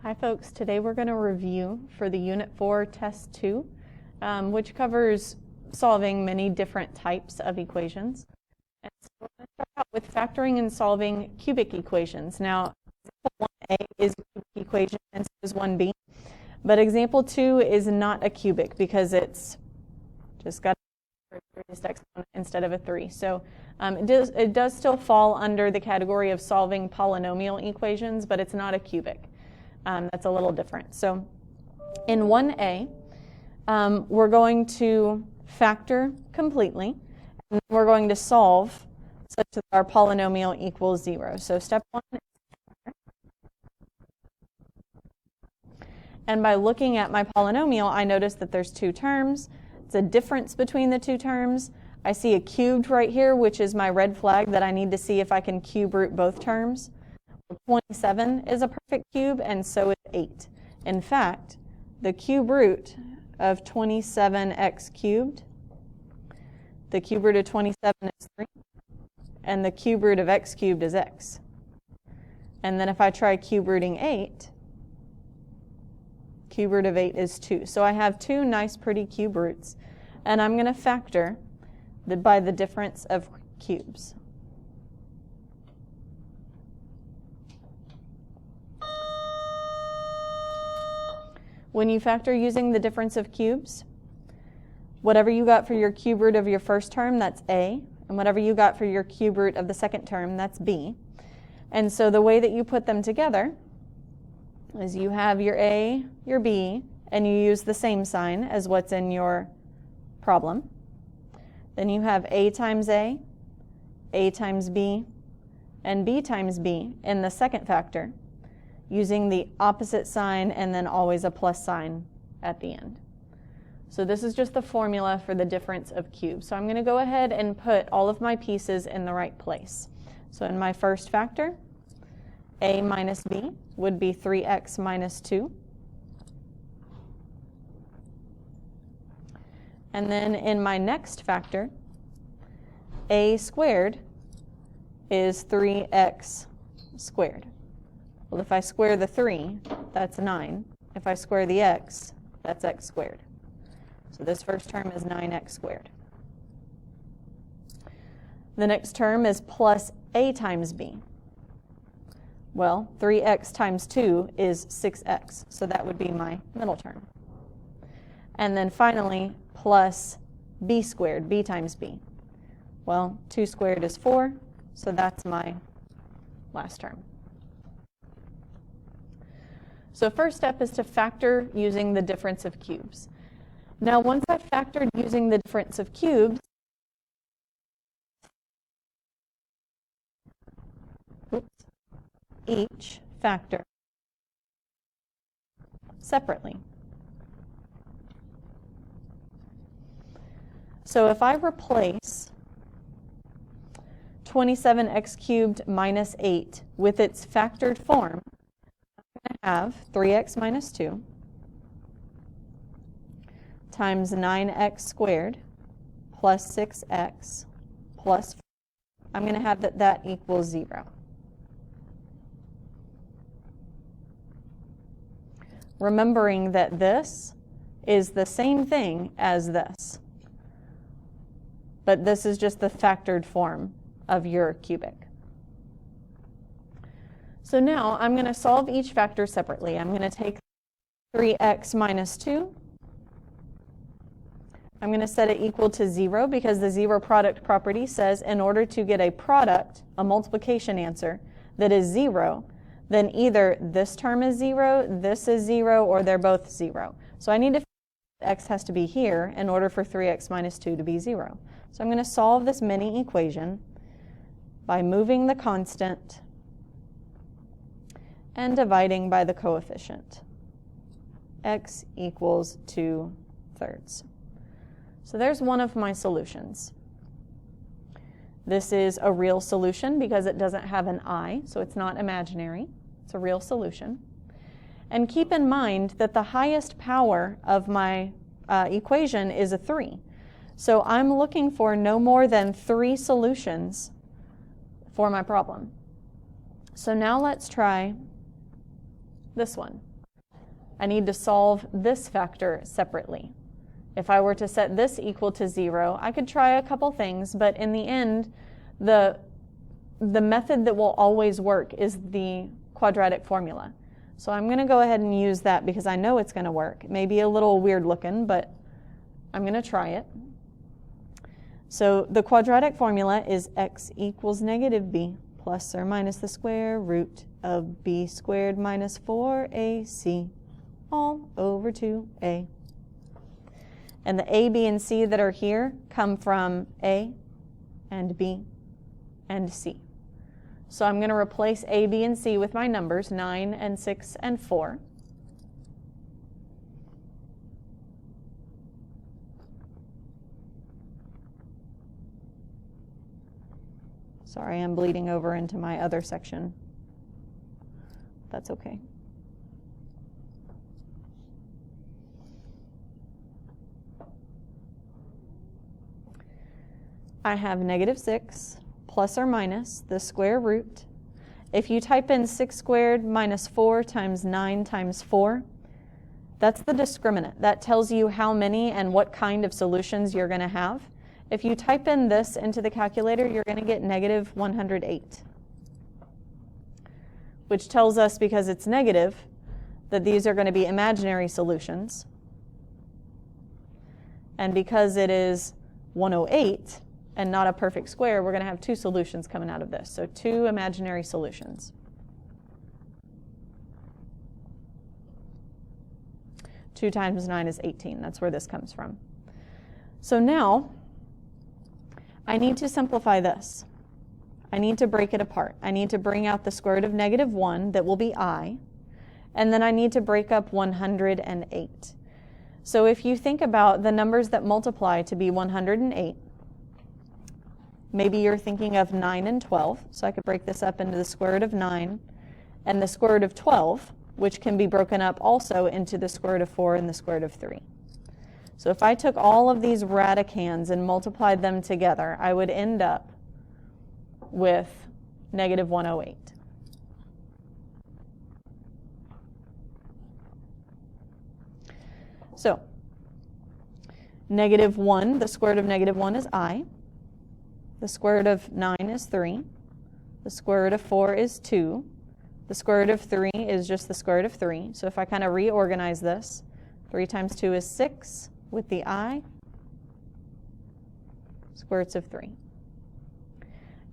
Hi folks, today we're going to review for the Unit 4 Test 2, which covers solving many different types of equations. And so we're going to start out with factoring and solving cubic equations. Now, example 1a is a cubic equation and so is 1b, but example 2 is not a cubic because it's just got a reduced exponent instead of a 3. So it does still fall under the category of solving polynomial equations, but it's not a cubic. That's a little different. So in 1a, we're going to factor completely, and we're going to solve such that our polynomial equals 0. So step 1 is factor. And by looking at my polynomial, I notice that there's two terms. It's a difference between the two terms. I see a cubed right here, which is my red flag that I need to see if I can cube root both terms. 27 is a perfect cube, and so is 8. In fact, the cube root of 27x cubed, the cube root of 27 is 3, and the cube root of x cubed is x. And then if I try cube rooting 8, cube root of 8 is 2. So I have two nice pretty cube roots, and I'm going to factor by the difference of cubes. When you factor using the difference of cubes, whatever you got for your cube root of your first term, that's a, and whatever you got for your cube root of the second term, that's b. And so the way that you put them together is you have your a, your b, and you use the same sign as what's in your problem. Then you have a times a times b, and b times b in the second factor, using the opposite sign and then always a plus sign at the end. So this is just the formula for the difference of cubes. So I'm going to go ahead and put all of my pieces in the right place. So in my first factor, a minus b would be 3x minus 2. And then in my next factor, a squared is 3x squared. Well, if I square the 3, that's 9. If I square the x, that's x squared. So this first term is 9x squared. The next term is plus a times b. Well, 3x times 2 is 6x, so that would be my middle term. And then finally, plus b squared, b times b. Well, 2 squared is 4, so that's my last term. So first step is to factor using the difference of cubes. Now once I've factored using the difference of cubes, each factor separately. So if I replace 27x cubed minus 8 with its factored form, I have 3x minus 2 times 9x squared plus 6x plus 4. I'm going to have that equals 0. Remembering that this is the same thing as this, but this is just the factored form of your cubic. So now I'm going to solve each factor separately. I'm going to take 3x minus 2. I'm going to set it equal to 0 because the zero product property says in order to get a product, a multiplication answer, that is 0, then either this term is 0, this is 0, or they're both 0. So I need to figure out x has to be here in order for 3x minus 2 to be 0. So I'm going to solve this mini equation by moving the constant and dividing by the coefficient. X equals 2/3. So there's one of my solutions. This is a real solution because it doesn't have an I, so it's not imaginary. It's a real solution. And keep in mind that the highest power of my equation is a 3. So I'm looking for no more than 3 solutions for my problem. So now let's try this one. I need to solve this factor separately. If I were to set this equal to 0, I could try a couple things, but in the end, the method that will always work is the quadratic formula. So I'm going to go ahead and use that because I know it's going to work. It may be a little weird looking, but I'm going to try it. So the quadratic formula is x equals negative b plus or minus the square root of b squared minus 4ac all over 2a. And the a, b, and c that are here come from a and b and c. So I'm going to replace a, b, and c with my numbers, 9 and 6 and 4. Sorry, I'm bleeding over into my other section. That's okay. I have negative 6 plus or minus the square root. If you type in 6 squared minus 4 times 9 times 4, that's the discriminant. That tells you how many and what kind of solutions you're going to have. If you type in this into the calculator, you're going to get negative 108, which tells us, because it's negative, that these are going to be imaginary solutions. And because it is 108 and not a perfect square, we're going to have 2 solutions coming out of this. So 2 imaginary solutions. 2 times 9 is 18. That's where this comes from. So now I need to simplify this. I need to break it apart. I need to bring out the square root of negative 1, that will be I, and then I need to break up 108. So if you think about the numbers that multiply to be 108, maybe you're thinking of 9 and 12, so I could break this up into the square root of 9 and the square root of 12, which can be broken up also into the square root of 4 and the square root of 3. So if I took all of these radicands and multiplied them together, I would end up with negative 108. So negative 1, the square root of negative 1 is I. The square root of 9 is 3. The square root of 4 is 2. The square root of 3 is just the square root of 3. So if I kind of reorganize this, 3 times 2 is 6 with the I, square roots of 3.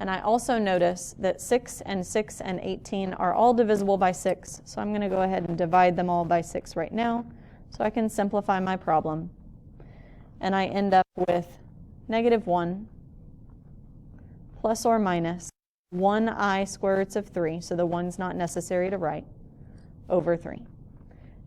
And I also notice that 6 and 6 and 18 are all divisible by 6. So I'm going to go ahead and divide them all by 6 right now so I can simplify my problem. And I end up with negative 1 plus or minus 1i square roots of 3, so the 1's not necessary to write, over 3.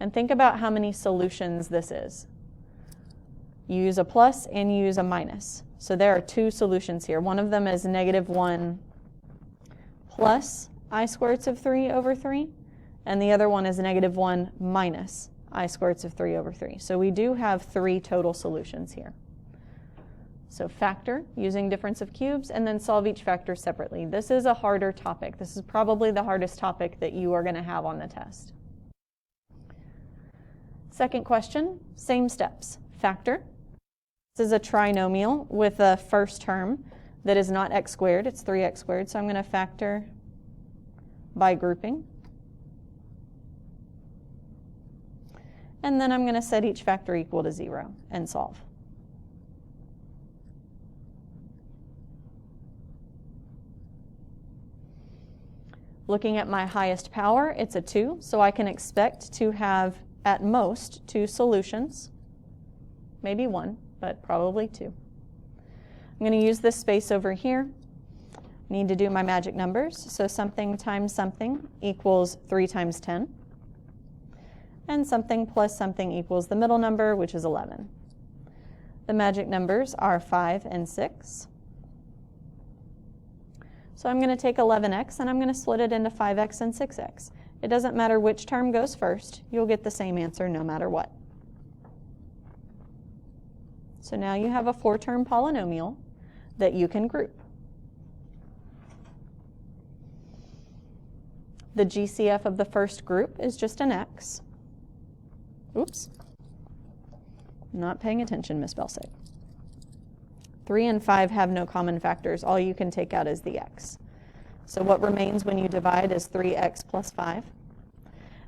And think about how many solutions this is. You use a plus and you use a minus. So there are 2 solutions here. One of them is negative 1 plus I square roots of 3 over 3, and the other one is negative 1 minus I square roots of 3 over 3. So we do have 3 total solutions here. So factor using difference of cubes, and then solve each factor separately. This is a harder topic. This is probably the hardest topic that you are going to have on the test. Second question, same steps. Factor. This is a trinomial with a first term that is not x squared. It's 3x squared. So I'm going to factor by grouping. And then I'm going to set each factor equal to 0 and solve. Looking at my highest power, it's a 2, so I can expect to have at most 2 solutions, maybe 1, but probably 2. I'm going to use this space over here. Need to do my magic numbers, so something times something equals 3 times 10, and something plus something equals the middle number, which is 11. The magic numbers are 5 and 6. So I'm going to take 11x and I'm going to split it into 5x and 6x. It doesn't matter which term goes first, you'll get the same answer no matter what. So now you have a 4-term polynomial that you can group. The GCF of the first group is just an x. Oops. Not paying attention, Miss Belsick. 3 and 5 have no common factors. All you can take out is the x. So what remains when you divide is 3x plus 5.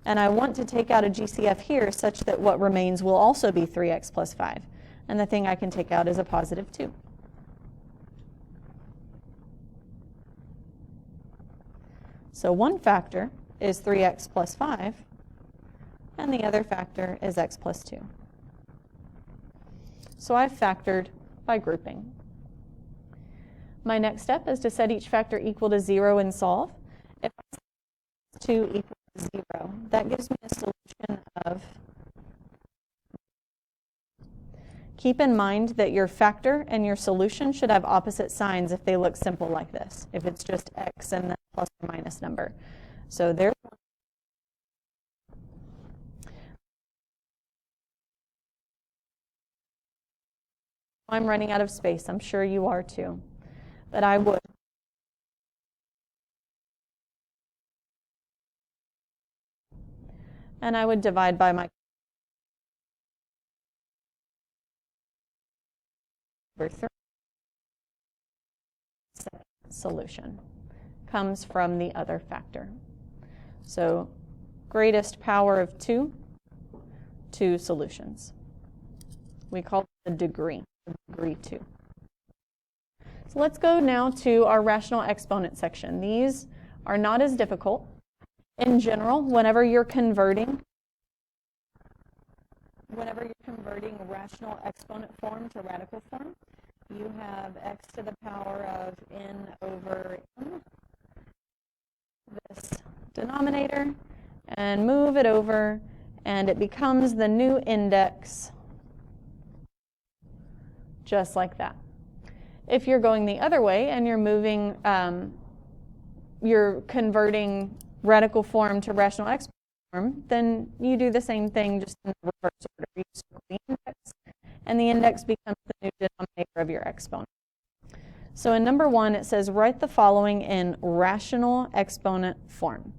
And I want to take out a GCF here such that what remains will also be 3x plus 5. And the thing I can take out is a positive 2. So one factor is 3x plus 5, and the other factor is x plus 2. So I've factored by grouping. My next step is to set each factor equal to 0 and solve. If I set 2 equal to 0, that gives me a solution of. Keep in mind that your factor and your solution should have opposite signs if they look simple like this, if it's just x and then plus or minus number. So there's I'm running out of space. I'm sure you are too. But I would. And I would divide by my solution. Comes from the other factor. So greatest power of 2, 2 solutions. We call it the degree 2. So let's go now to our rational exponent section. These are not as difficult. In general, whenever you're converting rational exponent form to radical form, you have x to the power of n over m, this denominator, and move it over, and it becomes the new index, just like that. If you're going the other way and you're moving, you're converting radical form to rational exponent form, then you do the same thing, just in the reverse order. You circle the index, and the index becomes the new denominator of your exponent. So in number 1, it says, write the following in rational exponent form.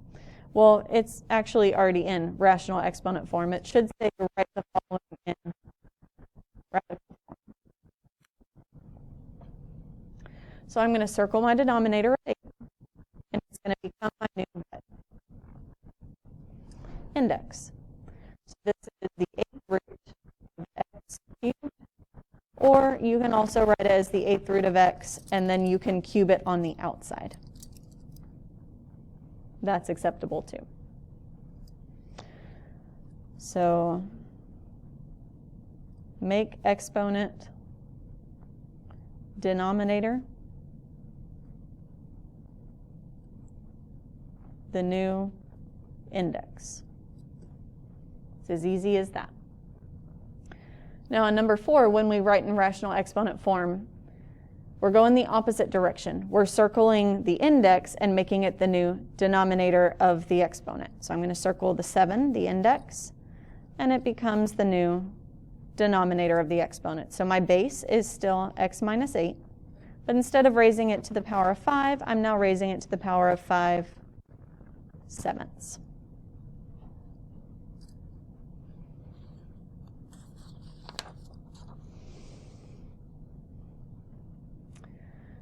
Well, it's actually already in rational exponent form. It should say, write the following in radical form. So I'm going to circle my denominator at 8, and it's going to become my new index. So this is the 8th root of x cubed, or you can also write it as the 8th root of x, and then you can cube it on the outside. That's acceptable too. So make exponent denominator the new index. It's as easy as that. Now on number 4, when we write in rational exponent form, we're going the opposite direction. We're circling the index and making it the new denominator of the exponent. So I'm going to circle the 7, the index, and it becomes the new denominator of the exponent. So my base is still x minus 8, but instead of raising it to the power of 5, I'm now raising it to the power of 5/7.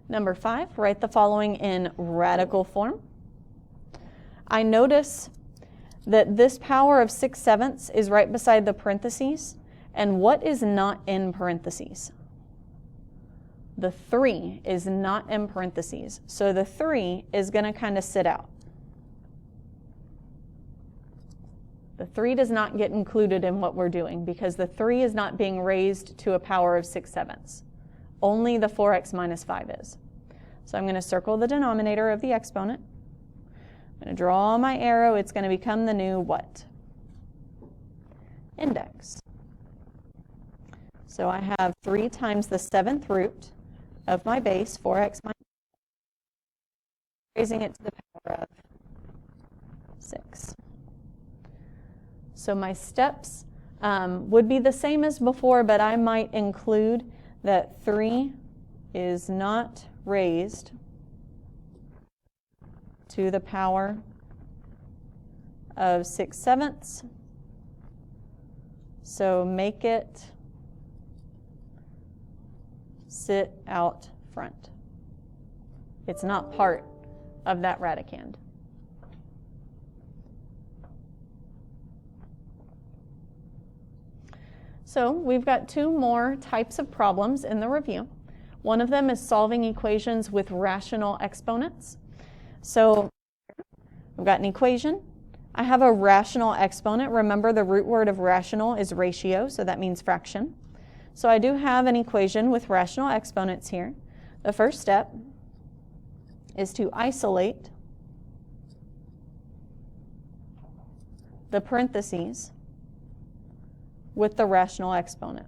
Number 5, write the following in radical form. I notice that this power of 6/7 is right beside the parentheses, and what is not in parentheses? The 3 is not in parentheses, so the 3 is going to kind of sit out. The 3 does not get included in what we're doing because the 3 is not being raised to a power of 6/7. Only the 4x minus 5 is. So I'm going to circle the denominator of the exponent. I'm going to draw my arrow. It's going to become the new what? Index. So I have 3 times the 7th root of my base, 4x minus 5, raising it to the power of 6. So my steps would be the same as before, but I might include that 3 is not raised to the power of 6/7, So make it sit out front. It's not part of that radicand. So we've got two more types of problems in the review. One of them is solving equations with rational exponents. So we've got an equation. I have a rational exponent. Remember, the root word of rational is ratio, so that means fraction. So I do have an equation with rational exponents here. The first step is to isolate the parentheses with the rational exponent.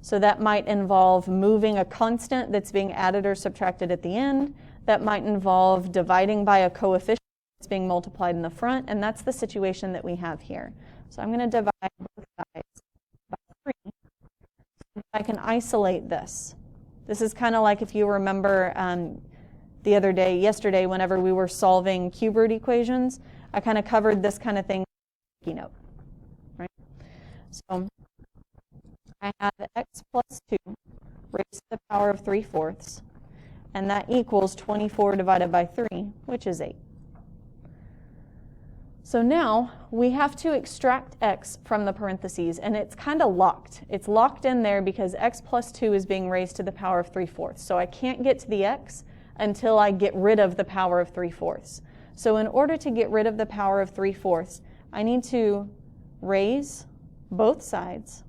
So that might involve moving a constant that's being added or subtracted at the end. That might involve dividing by a coefficient that's being multiplied in the front, and that's the situation that we have here. So I'm going to divide both sides by 3. I can isolate this. This is kind of like if you remember yesterday, whenever we were solving cube root equations, I kind of covered this kind of thing in the note, right? So I have x plus 2 raised to the power of 3/4, and that equals 24 divided by 3, which is 8. So now we have to extract x from the parentheses, and it's kind of locked. It's locked in there because x plus 2 is being raised to the power of 3/4. So I can't get to the x until I get rid of the power of 3/4. So in order to get rid of the power of 3/4, I need to raise both sides,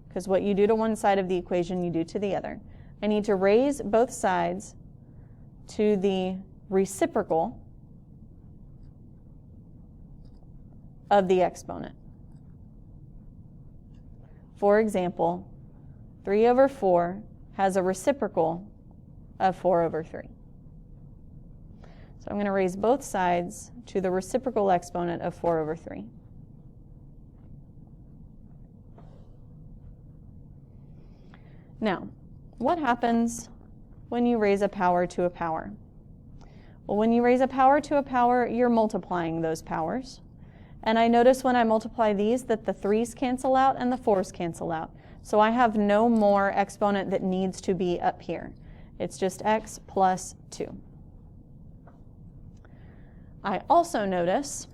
because what you do to one side of the equation, you do to the other. I need to raise both sides to the reciprocal of the exponent. For example, 3/4 has a reciprocal of 4/3. So I'm going to raise both sides to the reciprocal exponent of 4/3. Now, what happens when you raise a power to a power? Well, when you raise a power to a power, you're multiplying those powers. And I notice when I multiply these that the 3's cancel out and the 4's cancel out. So I have no more exponent that needs to be up here. It's just x plus 2. I also notice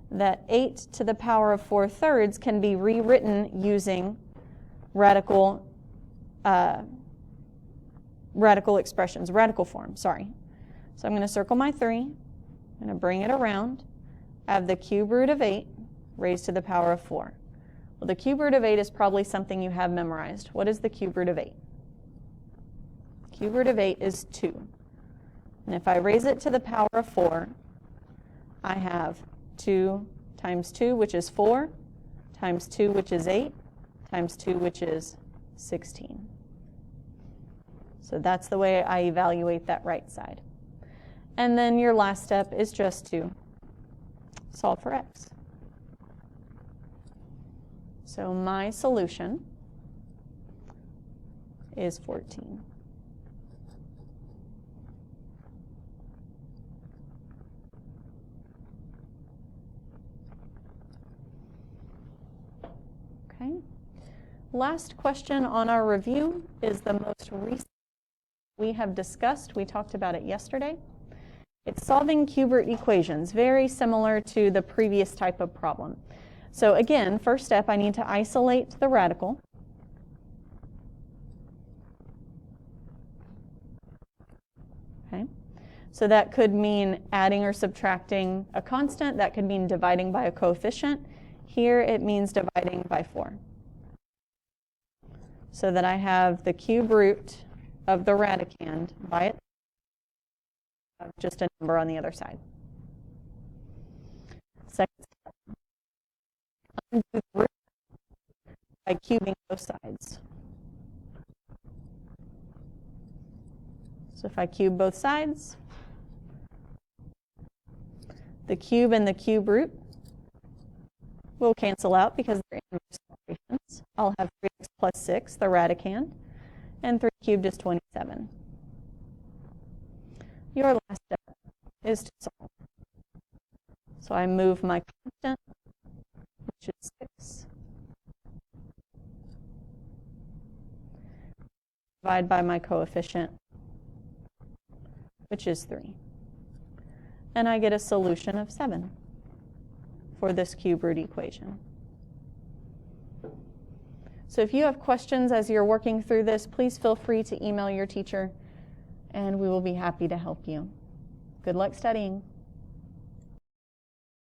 that 8 to the power of 4/3 can be rewritten using radical expressions, radical form, sorry. So I'm going to circle my 3. I'm going to bring it around. I have the cube root of 8 raised to the power of 4. Well, the cube root of 8 is probably something you have memorized. What is the cube root of 8? Cube root of 8 is 2. And if I raise it to the power of 4, I have 2 times 2, which is 4, times 2, which is 8, times 2, which is 16. So that's the way I evaluate that right side. And then your last step is just to solve for x. So my solution is 14. Okay. Last question on our review is the most recent we have discussed. We talked about it yesterday. It's solving cube root equations, very similar to the previous type of problem. So again, first step, I need to isolate the radical. Okay. So that could mean adding or subtracting a constant. That could mean dividing by a coefficient. Here it means dividing by 4. So that I have the cube root of the radicand by it, just a number on the other side. Second step, undo the root by cubing both sides. So if I cube both sides, the cube and the cube root will cancel out because they're inverse operations. I'll have 3x plus 6, the radicand, and 3 cubed is 27. Your last step is to solve. So I move my constant, which is 6, divide by my coefficient, which is 3. And I get a solution of 7 for this cube root equation. So if you have questions as you're working through this, please feel free to email your teacher, and we will be happy to help you. Good luck studying.